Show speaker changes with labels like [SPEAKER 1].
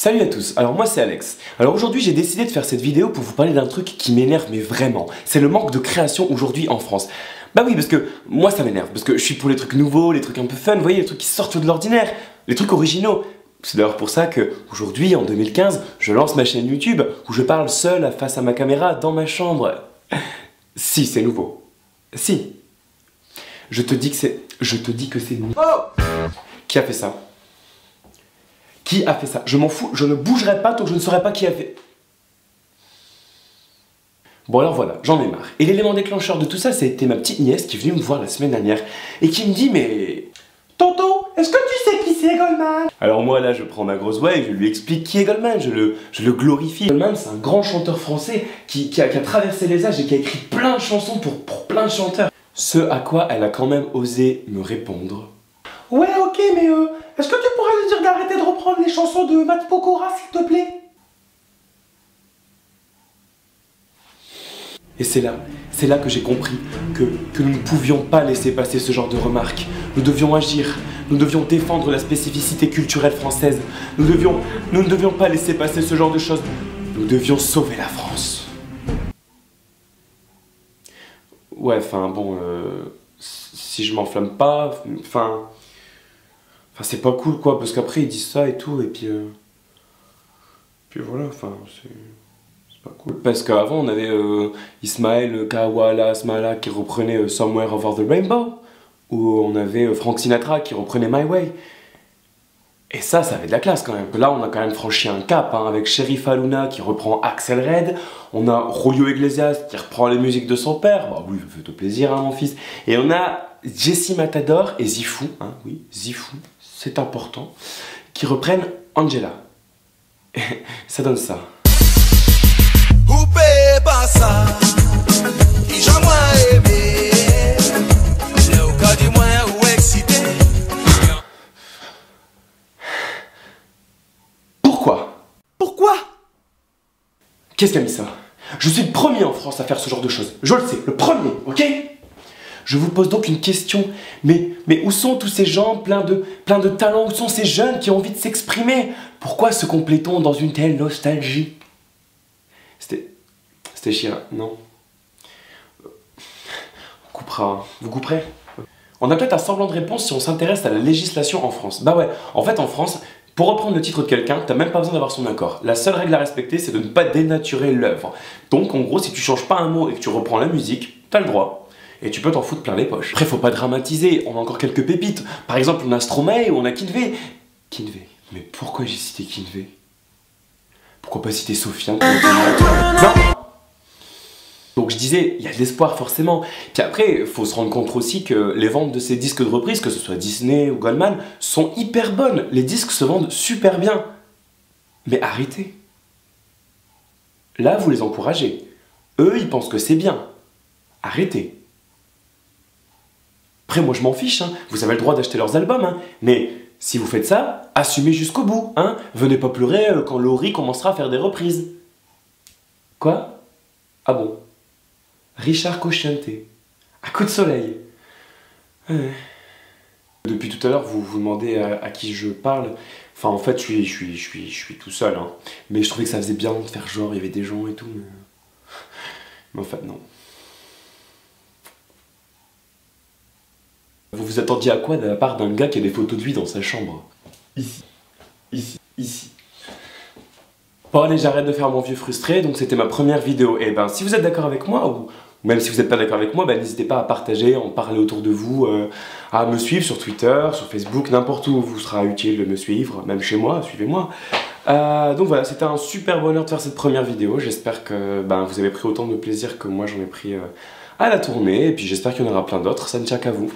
[SPEAKER 1] Salut à tous, alors moi c'est Alex. Alors aujourd'hui j'ai décidé de faire cette vidéo pour vous parler d'un truc qui m'énerve mais vraiment. C'est le manque de création aujourd'hui en France. Bah oui, parce que moi ça m'énerve, parce que je suis pour les trucs nouveaux, les trucs un peu fun, vous voyez, les trucs qui sortent de l'ordinaire, les trucs originaux. C'est d'ailleurs pour ça que aujourd'hui, en 2015, je lance ma chaîne YouTube où je parle seul face à ma caméra dans ma chambre. Si, c'est nouveau. Si. Je te dis que c'est nouveau. Oh! Qui a fait ça? Qui a fait ça? Je m'en fous, je ne bougerai pas tant que je ne saurai pas qui a fait. Bon alors voilà, j'en ai marre. Et l'élément déclencheur de tout ça, ça a été ma petite nièce qui est venue me voir la semaine dernière et qui me dit mais... Tonton, est-ce que tu sais qui c'est Goldman? Alors moi là je prends ma grosse voix et je lui explique qui est Goldman, je le glorifie. Goldman c'est un grand chanteur français qui a traversé les âges et qui a écrit plein de chansons pour plein de chanteurs. Ce à quoi elle a quand même osé me répondre. Ouais ok mais est-ce que tu pourrais lui dire d'arrêter de reprendre les chansons de Matt Pokora s'il te plaît? Et c'est là que j'ai compris que nous ne pouvions pas laisser passer ce genre de remarques. Nous devions agir, nous devions défendre la spécificité culturelle française. Nous ne devions pas laisser passer ce genre de choses. Nous devions sauver la France. Ouais, enfin bon, si je m'enflamme pas, enfin c'est pas cool quoi, parce qu'après ils disent ça et tout, et puis voilà, enfin c'est pas cool. Parce qu'avant on avait Ismaël Kawala Asmala qui reprenait Somewhere Over the Rainbow, ou on avait Frank Sinatra qui reprenait My Way. Et ça avait de la classe quand même. Là on a quand même franchi un cap, hein, avec Sheriff Aluna qui reprend Axel Red, on a Julio Iglesias qui reprend les musiques de son père, bah oui, fais-toi plaisir hein, mon fils, et on a Jesse Matador et Zifou, hein, oui, Zifou, c'est important, qui reprennent Angela. Ça donne ça. Pourquoi? Qu'est-ce qui a mis ça? Je suis le premier en France à faire ce genre de choses. Je le sais, le premier, ok? Je vous pose donc une question. Mais où sont tous ces gens pleins de talent? Où sont ces jeunes qui ont envie de s'exprimer? Pourquoi se complaît-on dans une telle nostalgie? C'était chiant, non? On coupera. Vous couperez? On a peut-être un semblant de réponse si on s'intéresse à la législation en France. Bah ouais, en fait en France, pour reprendre le titre de quelqu'un, t'as même pas besoin d'avoir son accord. La seule règle à respecter, c'est de ne pas dénaturer l'œuvre. Donc en gros, si tu changes pas un mot et que tu reprends la musique, t'as le droit. Et tu peux t'en foutre plein les poches. Après, faut pas dramatiser, on a encore quelques pépites. Par exemple, on a Stromae ou on a Kinvey. Kinvey. Mais pourquoi j'ai cité Kinvey? Pourquoi pas citer Sofiane? Non! Donc je disais, il y a de l'espoir forcément. Puis après, il faut se rendre compte aussi que les ventes de ces disques de reprise, que ce soit Disney ou Goldman, sont hyper bonnes. Les disques se vendent super bien. Mais arrêtez. Là, vous les encouragez. Eux, ils pensent que c'est bien. Arrêtez. Après, moi je m'en fiche, hein. Vous avez le droit d'acheter leurs albums, hein. Mais si vous faites ça, assumez jusqu'au bout, hein. Venez pas pleurer quand Laurie commencera à faire des reprises. Quoi? Ah bon? Richard Cocciante, à coup de soleil. Ouais. Depuis tout à l'heure, vous vous demandez à qui je parle. Enfin, en fait, je suis tout seul, hein. Mais je trouvais que ça faisait bien de faire genre, il y avait des gens et tout, mais en fait, non. Vous vous attendiez à quoi de la part d'un gars qui a des photos de lui dans sa chambre? Ici, ici, ici. Bon allez, j'arrête de faire mon vieux frustré, donc c'était ma première vidéo. Et ben, si vous êtes d'accord avec moi, ou même si vous n'êtes pas d'accord avec moi, ben, n'hésitez pas à partager, en parler autour de vous, à me suivre sur Twitter, sur Facebook, n'importe où vous sera utile de me suivre, même chez moi, suivez-moi. Donc voilà, c'était un super bonheur de faire cette première vidéo. J'espère que vous avez pris autant de plaisir que moi j'en ai pris à la tourner, et puis j'espère qu'il y en aura plein d'autres. Ça ne tient qu'à vous.